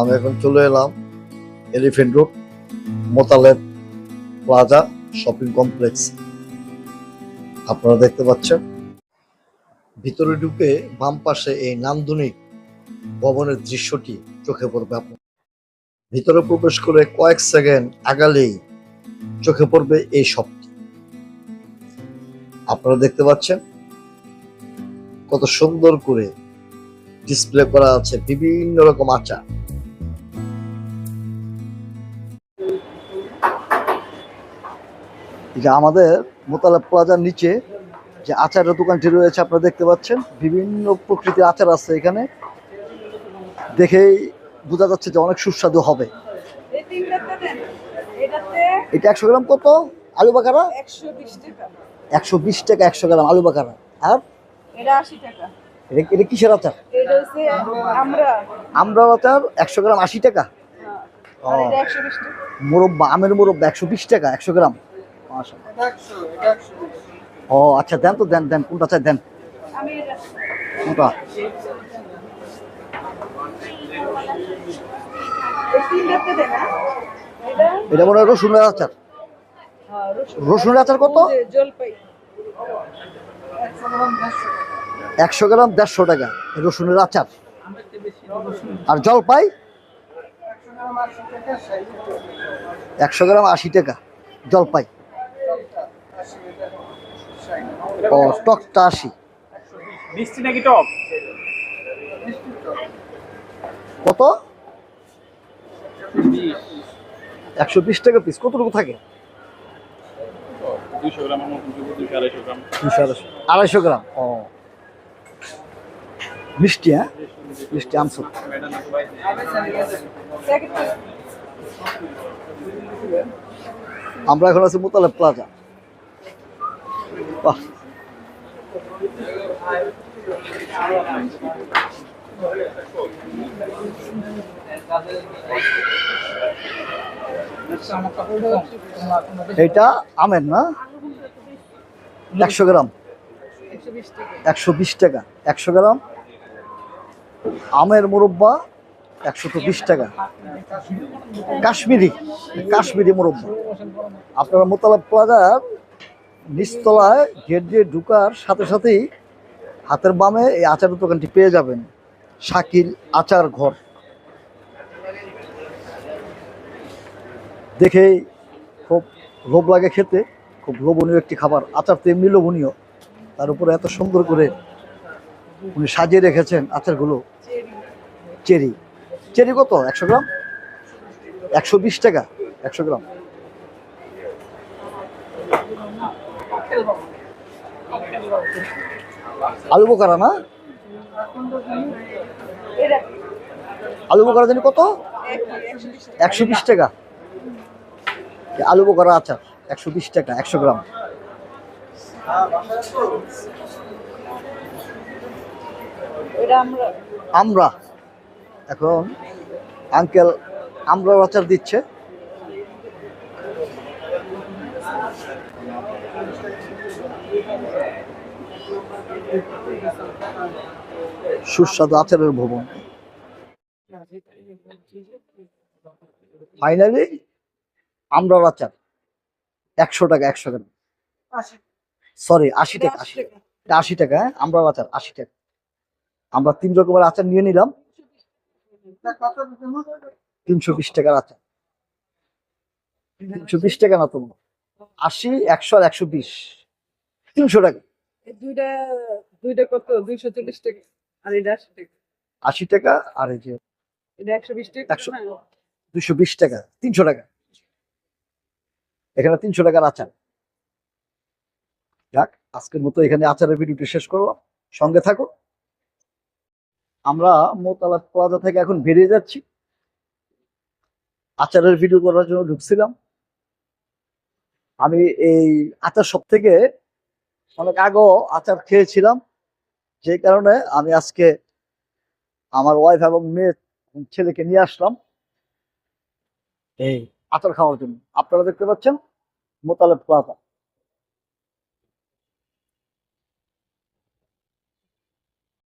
আমি এখন চলে এলাম elephant road Motaleb plaza shopping complex. আপনারা দেখতে পাচ্ছেন ভিতরে ঢুকে বাম পাশে এই নান্দনিক ভবনের দৃশ্যটি চোখে পড়বে। আপনার ভিতরে প্রবেশ করে কয়েক সেকেন্ড আগালেই চোখে পড়বে এই শপটি। আপনারা দেখতে পাচ্ছেন কত সুন্দর করে ডিসপ্লে করা আছে বিভিন্ন রকম আচার। যে আমাদের মোতালেব প্লাজার নিচে যে আচারের দোকানটি রয়েছে আপনারা দেখতে পাচ্ছেন, বিভিন্ন প্রকৃতির আচার আছে এখানে। দেখেই বোঝা যাচ্ছে যে অনেক সুস্বাদু হবে। এটা 100 গ্রাম কত? আলু বাখারা 120 টাকা 100 গ্রাম আলু বাখারা। আর এটা কিসের আচার? আমরা আচার 100 গ্রাম 80 টাকা। মুরব্বা, আমের মুরব্বা 120 টাকা 100 গ্রাম। ও আচ্ছা, দেন তো, দেন দেন, কোনটা চাই দেন। কোনটা? এটা মনে হয় রসুনের আচার। রসুনের আচার কত? 100 গ্রাম 150 টাকা রসুনের আচার। আর জলপাই 100 গ্রাম 80 টাকা জলপাই। ও টকটা 80। মিষ্টি নাকি টক? কত? 120 টাকা পিস। কতটুকু থাকে? 200 গ্রামের মতন, 200-250 গ্রাম। 250 গ্রাম। ও মিষ্টি, হ্যাঁ মিষ্টি আমসুর। আমরা এখন আছি মোতালেব প্লাজা। বাহ, এটা আমের না? 100 গ্রাম 120 টাকা 100 গ্রাম আমের মুরব্বা 120 টাকা। কাশ্মীরি কাশ্মীরি মুরব্বা। আপনারা মোতালেব প্লাজার নিচতলায় গেট দিয়ে ঢুকার সাথে সাথেই হাতের বামে এই আচারের দোকানটি পেয়ে যাবেন, শাকিল আচার ঘর। দেখেই খুব লোভ লাগে খেতে, খুব লোভনীয় একটি খাবার। আচার তো এমনি লোভনীয়, তার উপরে এত সুন্দর করে উনি সাজিয়ে রেখেছেন আচারগুলো। চেরি, চেরি কত? 100 গ্রাম 120 টাকা 100 গ্রাম। আলু বোকারা না? আলু বোকারা জানি কত? 120 টাকা আলু বোকারা আচার 120 টাকা 100 গ্রাম। আমরা এখন আঙ্কেল আমরার আচার দিচ্ছে। সুস্বাদু আচারের ভবন। ফাইনালি আমরার আচার 100 টাকা 100 গ্রাম। সরি 80 টাকা 80 টাকা। হ্যাঁ, আমরার আচার 80 টাকা। আমরা 3 রকমের আচার নিয়ে নিলাম। 320 টাকার আচার। 320 টাকা না তো, 80 100 আর 120 300 টাকা। দুইটা দুইটা কত? 240 টাকা। আর এটা 80 টাকা। 80 টাকা আর এই যে এটা 120 টাকা। 220 টাকা 300 টাকা। এখানে 300 টাকার আচার। যাক, আজকের মতো এখানে আচারের ভিডিওটি শেষ করলাম। সঙ্গে থাকো। আমরা মোতালেব প্লাজা থেকে এখন বেরিয়ে যাচ্ছি। আচারের ভিডিও করার জন্য ঢুকছিলাম। আমি এই আচার শপ থেকে অনেক আগেও আচার খেয়েছিলাম, যে কারণে আমি আজকে আমার ওয়াইফ এবং মেয়ে ছেলেকে নিয়ে আসলাম এই আচার খাওয়ার জন্য। আপনারা দেখতে পাচ্ছেন মোতালেব প্লাজা।